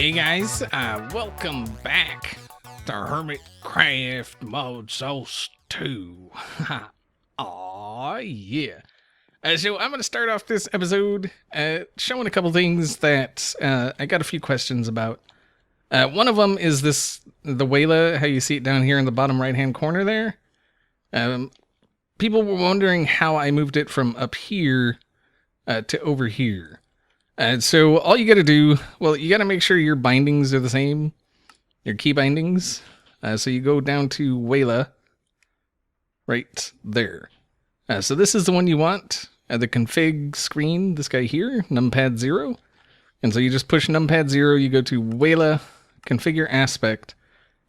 Hey guys, welcome back to HermitCraft ModSauce 2. Aw, yeah. So I'm going to start off this episode showing a couple things that I got a few questions about. One of them is the Wayla, how you see it down here in the bottom right-hand corner there. People were wondering how I moved it from up here to over here. So all you got to do, well, you got to make sure your bindings are the same, your key bindings. So you go down to Wayla, right there. So this is the one you want, the config screen, this guy here, numpad 0. And so you just push numpad 0, you go to Wayla, configure aspect,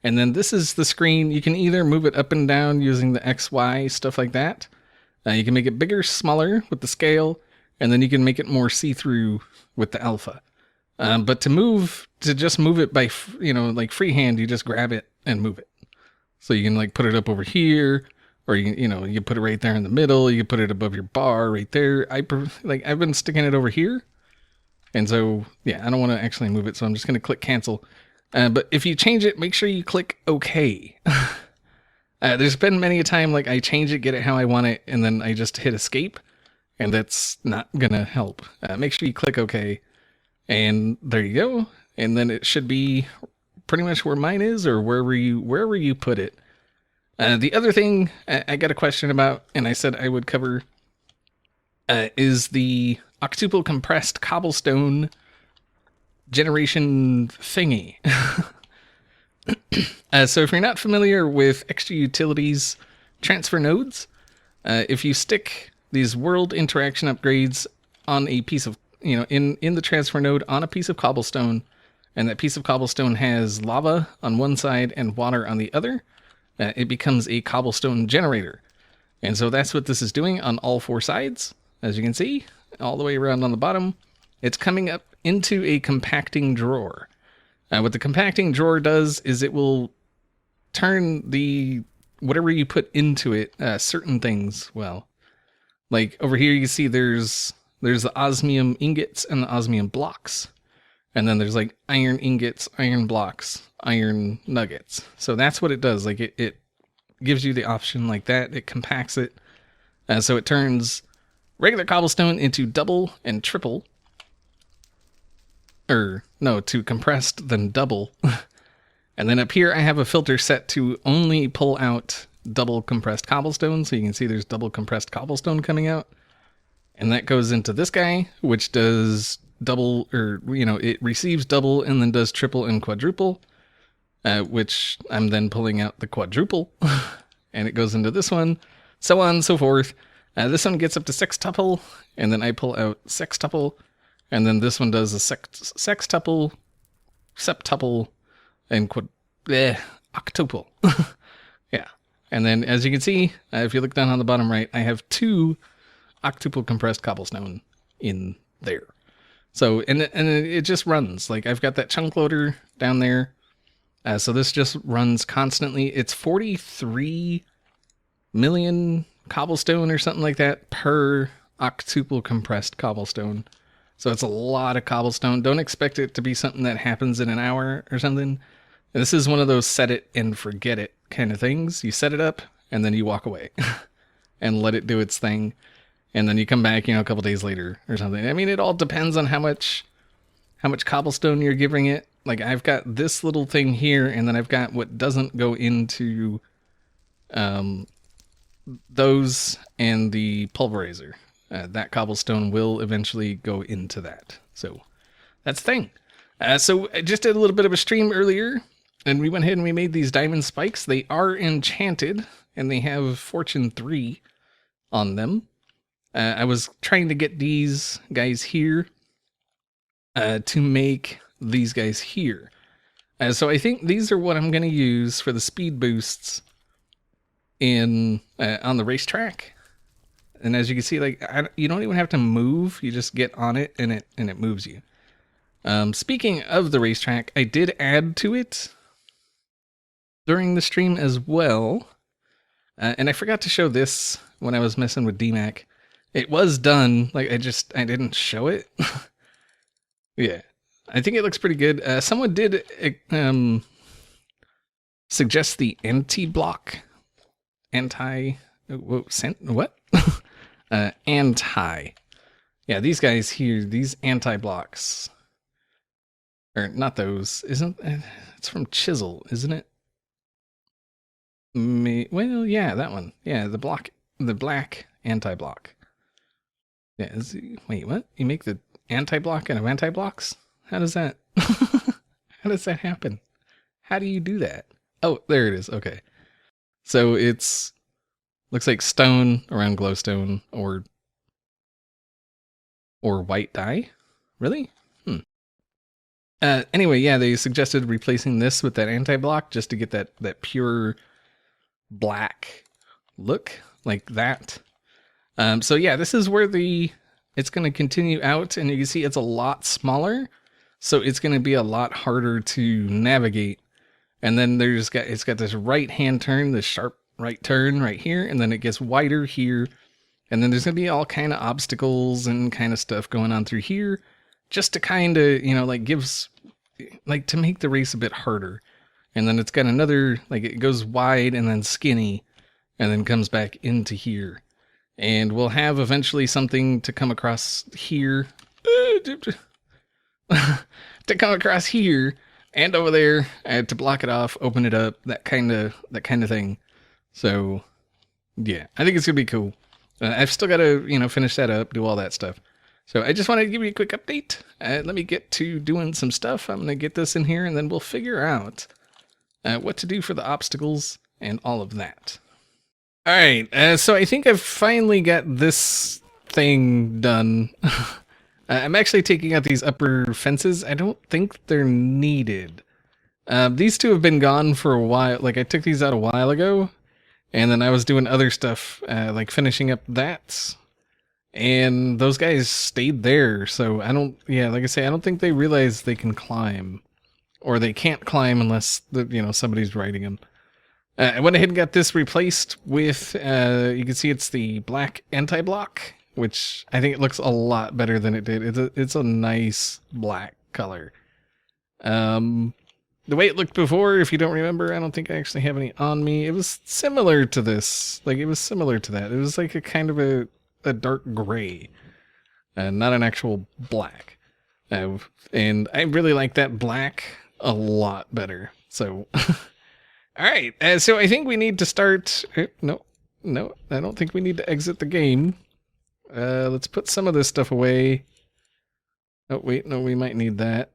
and then this is the screen. You can either move it up and down using the XY, stuff like that. You can make it bigger, smaller with the scale, and then you can make it more see-through with the alpha. But to just move it by, like freehand, you just grab it and move it. So you can like put it up over here, or you put it right there in the middle. You can put it above your bar right there. I've been sticking it over here. And so, yeah, I don't want to actually move it. So I'm just going to click cancel. But if you change it, make sure you click OK. There's been many a time like I change it, get it how I want it, and then I just hit escape. And that's not gonna help. Make sure you click OK. And there you go. And then it should be pretty much where mine is, or wherever you put it. The other thing I got a question about, and I said I would cover, is the octuple compressed cobblestone generation thingy. So if you're not familiar with extra utilities transfer nodes, if you stick these world interaction upgrades on a piece of, in the transfer node on a piece of cobblestone, and that piece of cobblestone has lava on one side and water on the other, it becomes a cobblestone generator. And so that's what this is doing on all four sides. As you can see, all the way around on the bottom, it's coming up into a compacting drawer. What the compacting drawer does is it will turn whatever you put into it, certain things, well, like over here, you see there's the osmium ingots and the osmium blocks. And then there's like iron ingots, iron blocks, iron nuggets. So that's what it does. Like it gives you the option like that. It compacts it. So it turns regular cobblestone into double and triple. To compressed, then double. And then up here, I have a filter set to only pull out double compressed cobblestone. So you can see there's double compressed cobblestone coming out. And that goes into this guy, which does double, it receives double and then does triple and quadruple, which I'm then pulling out the quadruple. And it goes into this one, so on and so forth. This one gets up to sextuple, and then I pull out sextuple. And then this one does a sextuple, septuple, and octuple. Yeah. And then, as you can see, if you look down on the bottom right, I have 2 octuple compressed cobblestone in there. So, and it just runs. Like, I've got that chunk loader down there. So this just runs constantly. It's 43 million cobblestone or something like that per octuple compressed cobblestone. So it's a lot of cobblestone. Don't expect it to be something that happens in an hour or something. This is one of those set it and forget it kind of things. You set it up and then you walk away and let it do its thing. And then you come back, a couple days later or something. I mean, it all depends on how much cobblestone you're giving it. Like I've got this little thing here, and then I've got what doesn't go into those and the pulverizer. That cobblestone will eventually go into that. So that's the thing. So I just did a little bit of a stream earlier, and we went ahead and we made these diamond spikes. They are enchanted, and they have Fortune 3 on them. I was trying to get these guys here to make these guys here. So I think these are what I'm going to use for the speed boosts on the racetrack. And as you can see, like you don't even have to move. You just get on it and it moves you. Speaking of the racetrack, I did add to it during the stream as well. And I forgot to show this when I was messing with DMAC. It was done. Like I didn't show it. Yeah. I think it looks pretty good. Someone did suggest the anti-block. What? Anti. Yeah, these guys here, these anti-blocks. Or not those. It's from Chisel, isn't it? Well, yeah, that one. Yeah, the black anti-block. Yeah, wait, what? You make the anti-block out of anti-blocks? How does that how does that happen? How do you do that? Oh, there it is. Okay. So it's looks like stone around glowstone or white dye. Really? Anyway, yeah, they suggested replacing this with that anti-block just to get that pure black look like that. So yeah, this is where it's going to continue out, and you can see it's a lot smaller, so it's going to be a lot harder to navigate. And then it's got this right hand turn, this sharp right turn right here, and then it gets wider here, and then there's going to be all kind of obstacles and kind of stuff going on through here, just to kind of to make the race a bit harder. And then it's got another, it goes wide and then skinny, and then comes back into here. And we'll have eventually something to come across here. To come across here and over there to block it off, open it up, that kind of thing. So, yeah, I think it's going to be cool. I've still got to, finish that up, do all that stuff. So I just wanted to give you a quick update. Let me get to doing some stuff. I'm going to get this in here, and then we'll figure out what to do for the obstacles and all of that. All right, so I think I've finally got this thing done. I'm actually taking out these upper fences. I don't think they're needed. These two have been gone for a while. I took these out a while ago, and then I was doing other stuff, finishing up that. And those guys stayed there, so I don't think they realize they can climb. Or they can't climb unless, somebody's riding them. I went ahead and got this replaced with, you can see it's the black anti-block, which I think it looks a lot better than it did. It's a nice black color. The way it looked before, if you don't remember, I don't think I actually have any on me. It was similar to this. It was similar to that. It was like a kind of a dark gray, not an actual black. And I really like that black a lot better. So, all right. So I think we need to start. No, I don't think we need to exit the game. Let's put some of this stuff away. Oh, wait, no, we might need that.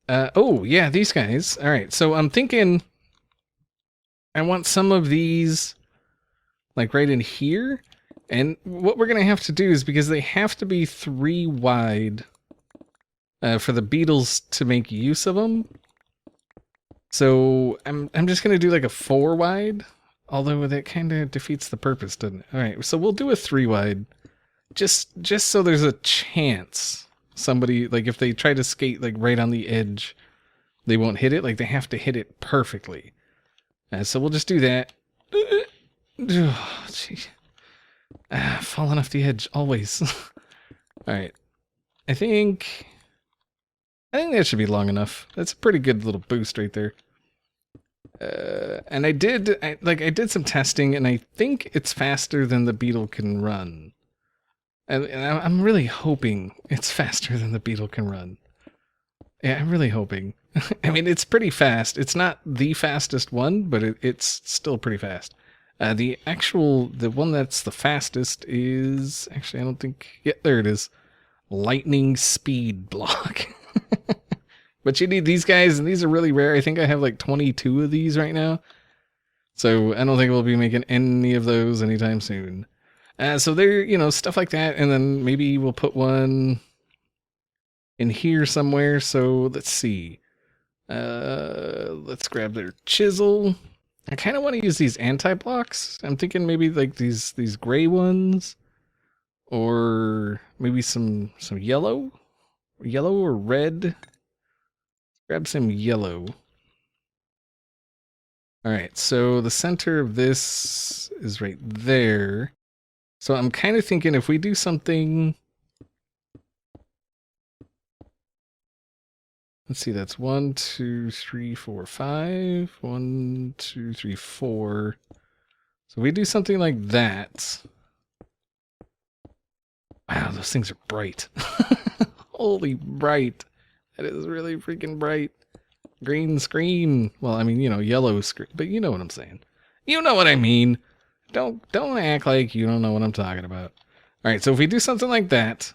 Oh, yeah, these guys. All right, so I'm thinking I want some of these, right in here. And what we're going to have to do is, because they have to be 3 wide for the beetles to make use of them. So I'm just going to do a 4 wide, although that kind of defeats the purpose, doesn't it? All right, so we'll do a 3 wide, just so there's a chance somebody, if they try to skate right on the edge, they won't hit it. They have to hit it perfectly. So we'll just do that. Oh, geez. Falling off the edge always. All right, I think that should be long enough. That's a pretty good little boost right there. And I did some testing, and I think it's faster than the beetle can run. And I'm really hoping it's faster than the beetle can run. Yeah, I'm really hoping. I mean, it's pretty fast. It's not the fastest one, but it's still pretty fast. The one that's the fastest is, actually, I don't think, yeah, there it is. Lightning speed block. But you need these guys, and these are really rare. I think I have 22 of these right now. So I don't think we'll be making any of those anytime soon. So there, stuff like that. And then maybe we'll put one in here somewhere. So let's see. Let's grab their chisel. I kind of want to use these anti-blocks. I'm thinking maybe these gray ones, or maybe some yellow or red. Grab some yellow. All right, so the center of this is right there. So I'm kind of thinking if we do something Let's see, that's 1, 2, 3, 4, 5. 1, 2, 3, 4. So we do something like that. Wow, those things are bright. Holy bright. That is really freaking bright. Green screen. Well, I mean, you know, yellow screen, but you know what I'm saying. You know what I mean. Don't act like you don't know what I'm talking about. All right, so if we do something like that,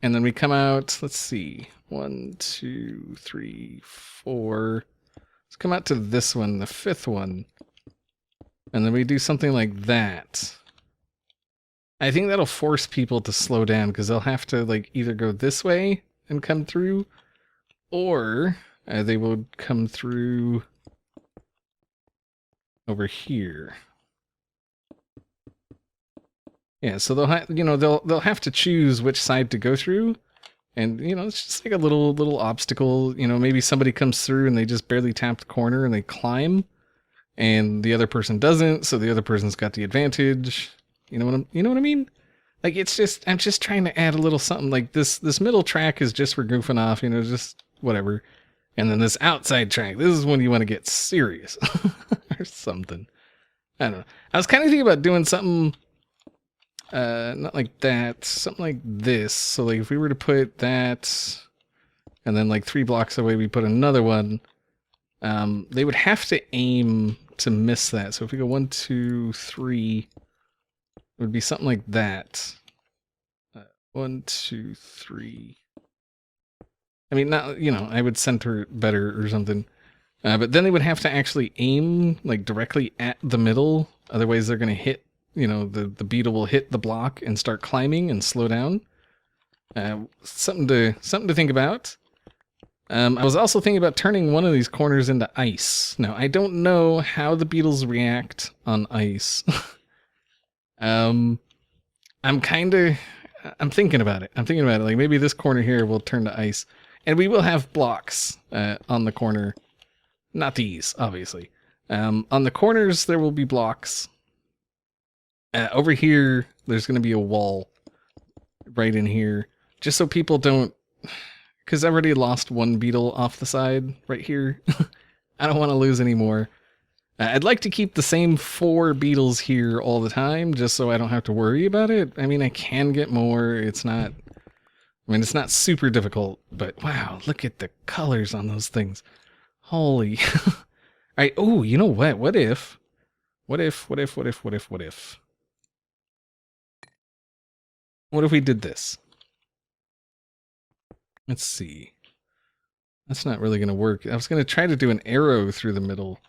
and then we come out, let's see, 1, 2, 3, 4. Let's come out to this one, the 5th one, and then we do something like that. I think that'll force people to slow down because they'll have to like either go this way and come through, or they will come through over here. Yeah, so they'll have to choose which side to go through, and you know it's just like a little obstacle. You know, maybe somebody comes through and they just barely tap the corner and they climb, and the other person doesn't, so the other person's got the advantage. You know what I mean? Like I'm just trying to add a little something. Like this middle track is just for goofing off, you know, just whatever. And then this outside track, this is when you want to get serious or something. I don't know. I was kind of thinking about doing something. Not like that, something like this. So like if we were to put that, and then like 3 blocks away we put another one, they would have to aim to miss that. So if we go 1, 2, 3, it would be something like that. 1, 2, 3. I mean, not, you know, I would center it better or something. But then they would have to actually aim like directly at the middle. Otherwise they're going to hit, you know, the beetle will hit the block and start climbing and slow down. Something to think about. I was also thinking about turning one of these corners into ice. Now, I don't know how the beetles react on ice. I'm thinking about it. Like maybe this corner here will turn to ice. And we will have blocks on the corner. Not these, obviously. On the corners, there will be blocks. Over here, there's going to be a wall right in here. Just so people don't... Because I've already lost one beetle off the side right here. I don't want to lose any more. I'd like to keep the same 4 beetles here all the time, just so I don't have to worry about it. I mean, I can get more. It's not super difficult, but wow, look at the colors on those things. Holy. Alright, oh, you know what? What if we did this? Let's see. That's not really going to work. I was going to try to do an arrow through the middle.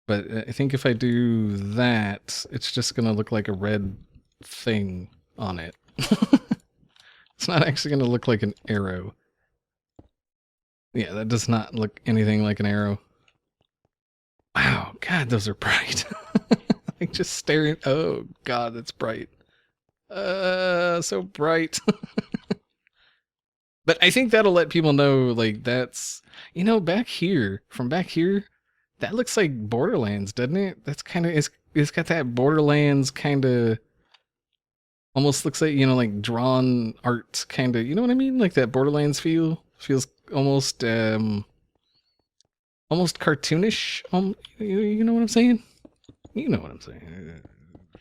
But I think if I do that, it's just going to look like a red thing on it. It's not actually going to look like an arrow. Yeah, that does not look anything like an arrow. Wow, God, those are bright. Like just staring. Oh, God, that's bright. So bright. But I think that'll let people know, like, that's, you know, from back here, that looks like Borderlands, doesn't it? That's kind of, it's got that Borderlands kind of, almost looks like, you know, like drawn art kind of, you know what I mean? Like that Borderlands feels almost, almost cartoonish. You know what I'm saying? You know what I'm saying.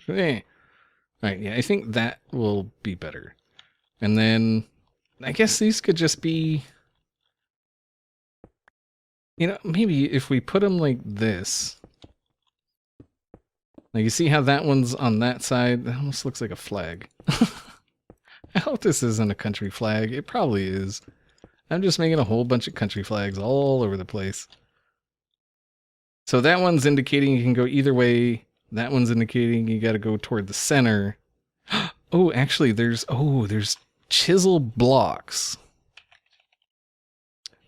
Yeah. Alright, yeah, I think that will be better. And then, I guess these could just be, you know, maybe if we put them like this. Now you see how that one's on that side? That almost looks like a flag. I hope this isn't a country flag. It probably is. I'm just making a whole bunch of country flags all over the place. So that one's indicating you can go either way. That one's indicating you got to go toward the center. Oh, actually, there's chisel blocks.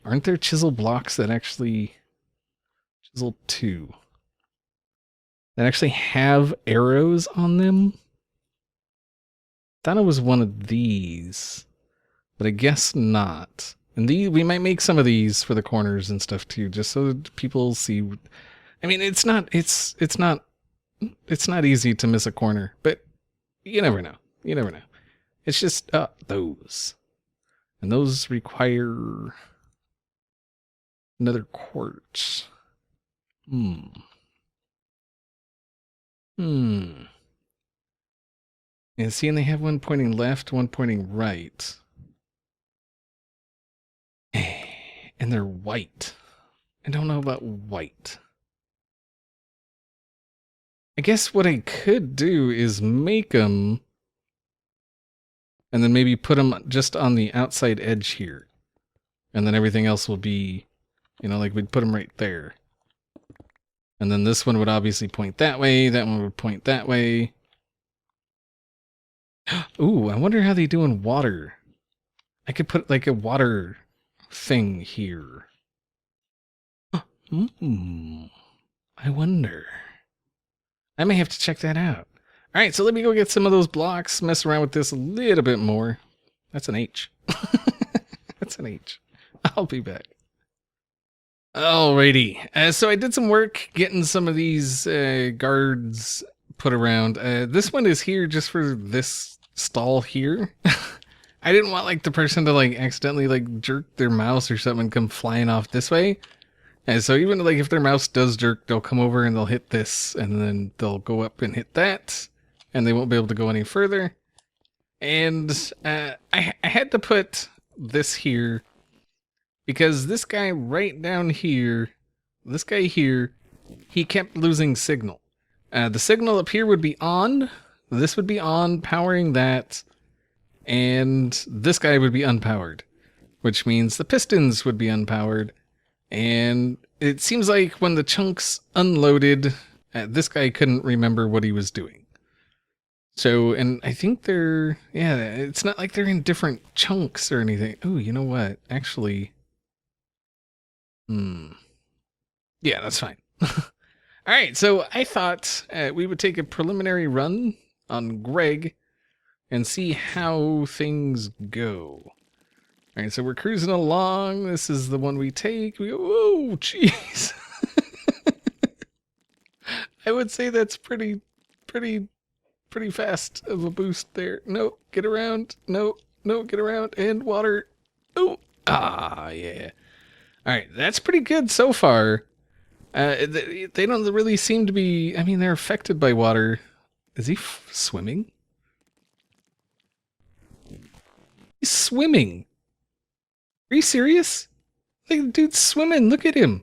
Aren't there chisel blocks that actually... Chisel 2. That actually have arrows on them? Thought it was one of these. But I guess not. And we might make some of these for the corners and stuff too, just so that people see. I mean, it's not easy to miss a corner, but you never know. You never know. It's just those. And those require another quartz. And see, and they have one pointing left, one pointing right. And they're white. I don't know about white. I guess what I could do is make them and then maybe put them just on the outside edge here. And then everything else will be, you know, like we'd put them right there. And then this one would obviously point that way. That one would point that way. Ooh, I wonder how they do in water. I could put like a water thing here. I wonder. I may have to check that out. All right, so let me go get some of those blocks, mess around with this a little bit more. That's an H. That's an H. I'll be back. Alrighty. So I did some work getting some of these guards put around. This one is here just for this stall here. I didn't want like the person to like accidentally like jerk their mouse or something and come flying off this way. And so even like if their mouse does jerk, they'll come over and they'll hit this and then they'll go up and hit that and they won't be able to go any further. And I had to put this here because this guy right down here, this guy here, he kept losing signal. The signal up here would be on. This would be on, powering that. And this guy would be unpowered, which means the pistons would be unpowered. And it seems like when the chunks unloaded, this guy couldn't remember what he was doing. So, and I think they're, yeah, it's not like they're in different chunks or anything. Oh, you know what? Actually, yeah, that's fine. All right, so I thought we would take a preliminary run on Greg and see how things go. All right, so we're cruising along. This is the one we take. We go, whoa, jeez. I would say that's pretty fast of a boost there. No, get around. No, get around. And water. Oh, yeah. All right, that's pretty good so far. They don't really seem to be, I mean, they're affected by water. Is he swimming? He's swimming. Are you serious? Like, the dude's swimming. Look at him.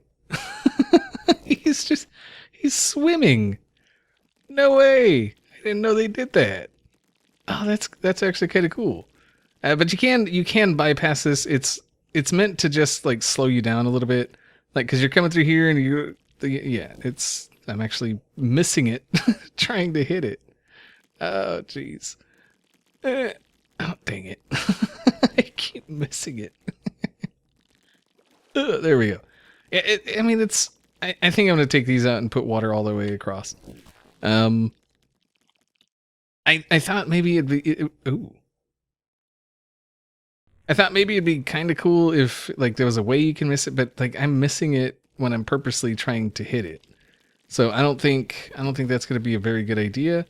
He's swimming. No way. I didn't know they did that. Oh, that's actually kind of cool. But you can bypass this. It's meant to just like slow you down a little bit. Like, cause you're coming through here and I'm actually missing it trying to hit it. Oh, jeez. Oh, dang it. I keep missing it. There we go. I mean, I think I'm going to take these out and put water all the way across. I thought maybe it'd be... I thought maybe it'd be kind of cool if like there was a way you can miss it, but like I'm missing it when I'm purposely trying to hit it. So I don't think that's going to be a very good idea.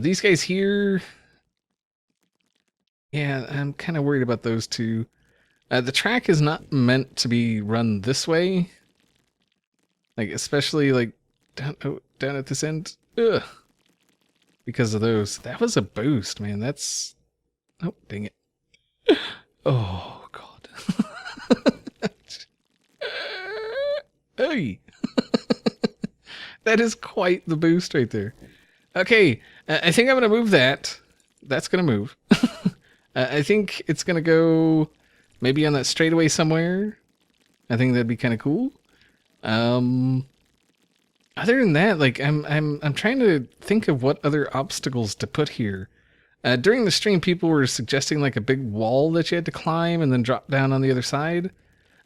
These guys here... Yeah, I'm kind of worried about those two. The track is not meant to be run this way. Like, especially like down at this end. Ugh. Because of those. That was a boost, man. That's... Oh, dang it. Oh, God. Hey. That is quite the boost right there. Okay, I think I'm going to move that. That's going to move. I think it's going to go maybe on that straightaway somewhere. I think that'd be kind of cool. Other than that, like I'm trying to think of what other obstacles to put here. During the stream, people were suggesting like a big wall that you had to climb and then drop down on the other side.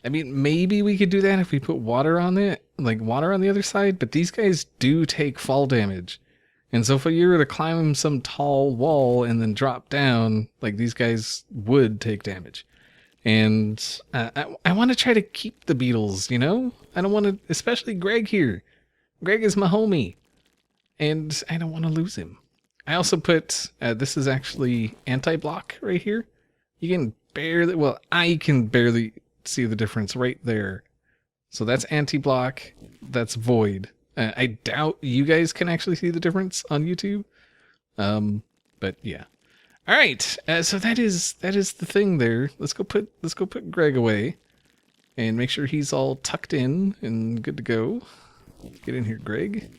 I mean, maybe we could do that if we put water on it, like water on the other side, but these guys do take fall damage. And so if you were to climb some tall wall and then drop down, like these guys would take damage. And I want to try to keep the beetles, you know? I don't want to, especially Greg here. Greg is my homie. And I don't want to lose him. I also put, this is actually anti-block right here. You can barely, well, I can barely see the difference right there. So that's anti-block, that's void. I doubt you guys can actually see the difference on YouTube. But yeah. All right, so that is the thing there. Let's go put Greg away, and make sure he's all tucked in and good to go. Get in here, Greg.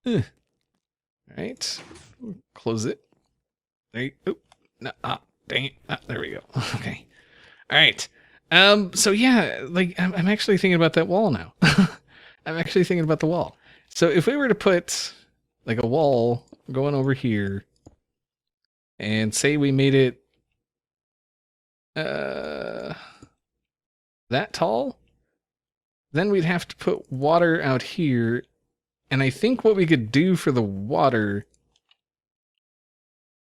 All right, close it. There you go. No, dang it. There we go. Okay. All right. So yeah, like I'm actually thinking about that wall now. I'm actually thinking about the wall. So if we were to put like a wall going over here, and say we made it that tall, then we'd have to put water out here. And I think what we could do for the water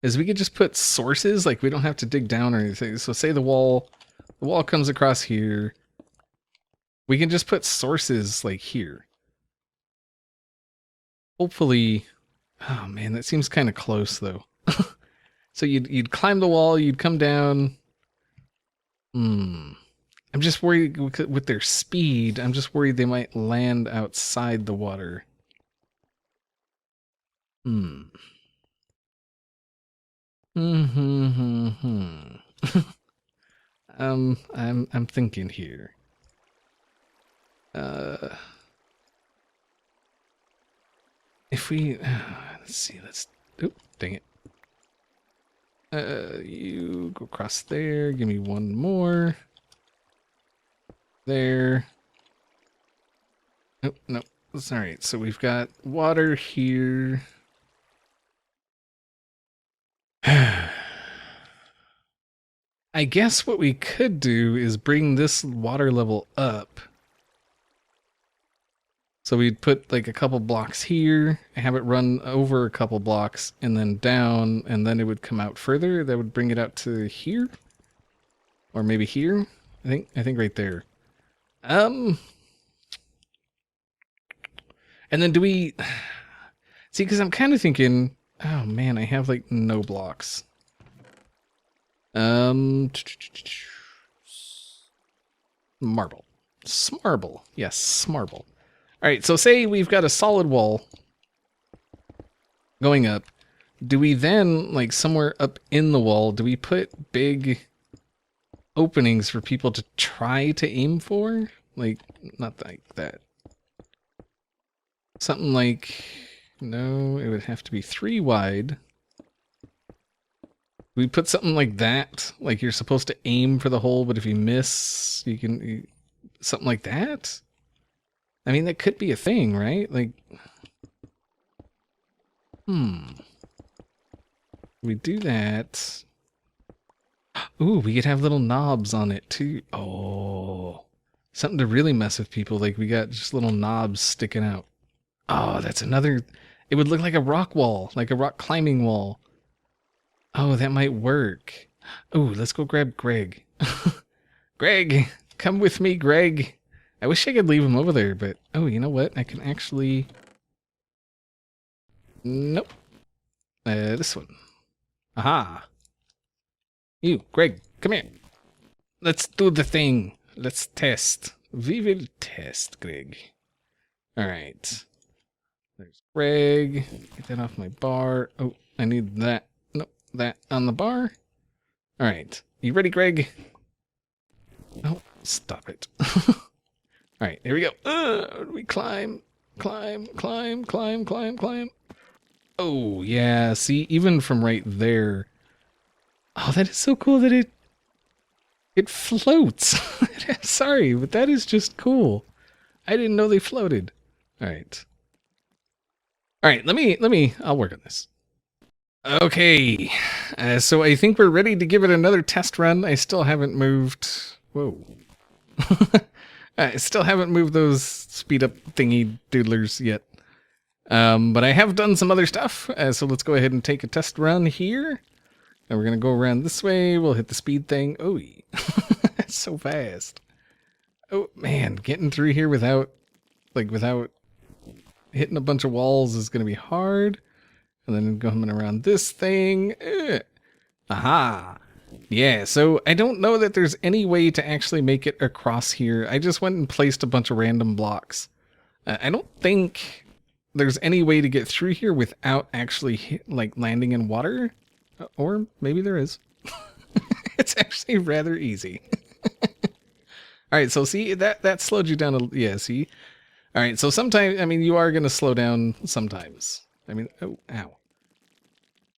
is we could just put sources, like we don't have to dig down or anything. So say the wall comes across here. We can just put sources like here. Hopefully, oh man, that seems kind of close though. So you'd climb the wall, you'd come down. I'm just worried with their speed. I'm just worried they might land outside the water. I'm thinking here. If we let's see, oop, dang it. You go across there, give me one more. There. Nope, nope. That's alright. So we've got water here. I guess what we could do is bring this water level up. So we'd put like a couple blocks here, have it run over a couple blocks, and then down, and then it would come out further. That would bring it out to here, or maybe here. I think right there. And then do we see? Because I'm kind of thinking, oh man, I have like no blocks. Marble, smarble, yes, smarble. All right, so say we've got a solid wall going up. Do we then, like somewhere up in the wall, do we put big openings for people to try to aim for? Like, not like that. Something like, no, it would have to be 3 wide. We put something like that, like you're supposed to aim for the hole, but if you miss, you can, something like that? I mean, that could be a thing, right? Like, we do that. Ooh, we could have little knobs on it too. Oh, something to really mess with people. Like we got just little knobs sticking out. Oh, that's another. It would look like a rock wall, like a rock climbing wall. Oh, that might work. Ooh, let's go grab Greg. Greg, come with me, Greg. I wish I could leave him over there, but oh, you know what? I can actually. Nope. This one. Aha. You, Greg, come here. Let's do the thing. Let's test. We will test, Greg. All right. There's Greg. Get that off my bar. Oh, I need that. Nope, that on the bar. All right. You ready, Greg? Oh, stop it. All right, here we go. We climb. Oh, yeah. See, even from right there. Oh, that is so cool that it floats. Sorry, but that is just cool. I didn't know they floated. All right. All right, let me, I'll work on this. Okay. So I think we're ready to give it another test run. I still haven't moved. Whoa. I still haven't moved those speed up thingy doodlers yet. But I have done some other stuff. So let's go ahead and take a test run here. And we're going to go around this way. We'll hit the speed thing. Oh, that's so fast. Oh, man. Getting through here without hitting a bunch of walls is going to be hard. And then coming around this thing. Aha. Yeah, so I don't know that there's any way to actually make it across here. I just went and placed a bunch of random blocks. I don't think there's any way to get through here without actually like landing in water. Or maybe there is. It's actually rather easy. All right, so see, that slowed you down. Yeah, see? All right, so sometimes, I mean, you are going to slow down sometimes. I mean, oh, ow.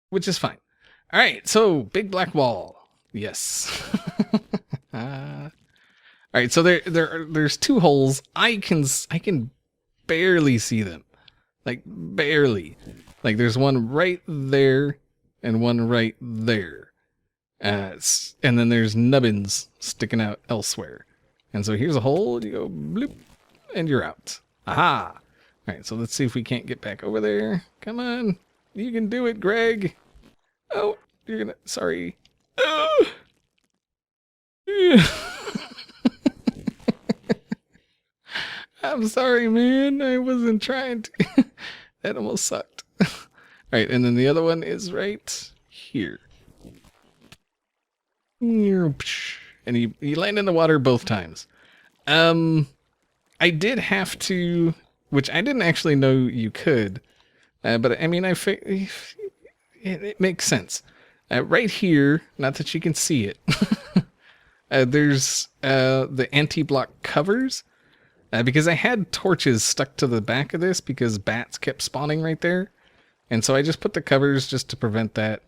Which is fine. All right, so big black wall. Yes. All right, so there's two holes. I can barely see them. Like, barely. Like, there's one right there and one right there. And then there's nubbins sticking out elsewhere. And so here's a hole, you go bloop, and you're out. Aha! Alright, so let's see if we can't get back over there. Come on. You can do it, Greg. Oh, you're gonna... Sorry. Oh. I'm sorry, man. I wasn't trying to... That almost sucked. Alright, and then the other one is right here. And you land in the water both times. I did have to, which I didn't actually know you could, but I mean, it makes sense. Right here, not that you can see it, there's the anti-block covers, because I had torches stuck to the back of this because bats kept spawning right there. And so I just put the covers just to prevent that.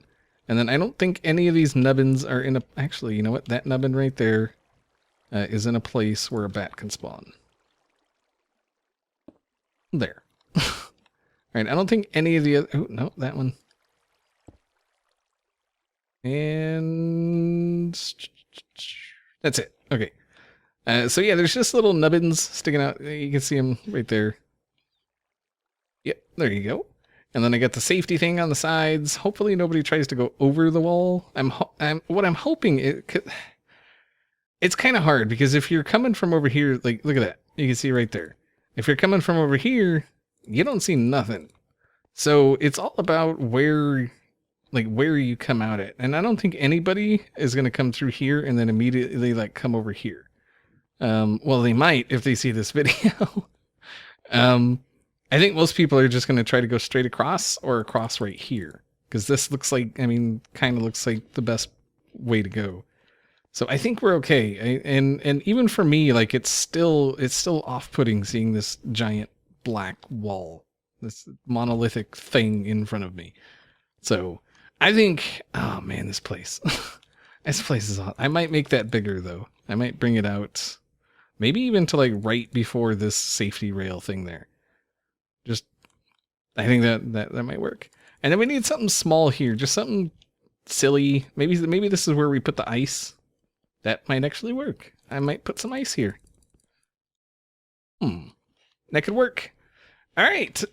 And then I don't think any of these nubbins are in a... Actually, you know what? That nubbin right there is in a place where a bat can spawn. There. Alright, I don't think any of the other... Oh, no, that one. And... That's it. Okay. So yeah, there's just little nubbins sticking out. You can see them right there. Yep, there you go. And then I got the safety thing on the sides. Hopefully nobody tries to go over the wall. What I'm hoping it's kind of hard because if you're coming from over here, like look at that, you can see right there. If you're coming from over here, you don't see nothing. So it's all about where you come out at. And I don't think anybody is going to come through here and then immediately like come over here. Well, they might if they see this video. I think most people are just going to try to go straight across or across right here. Because this looks like, I mean, kind of looks like the best way to go. So I think we're okay. And even for me, like it's still off-putting seeing this giant black wall. This monolithic thing in front of me. So I think, oh man, this place. This place is awesome. I might make that bigger though. I might bring it out. Maybe even to like right before this safety rail thing there. Just, I think that might work. And then we need something small here, just something silly. Maybe this is where we put the ice. That might actually work. I might put some ice here. That could work. All right.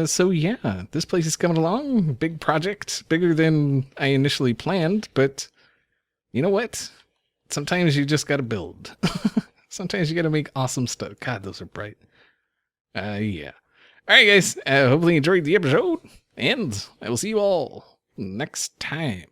So yeah, this place is coming along. Big project, bigger than I initially planned. But you know what? Sometimes you just got to build. Sometimes you got to make awesome stuff. God, those are bright. Yeah. All right, guys. Hopefully you enjoyed the episode, and I will see you all next time.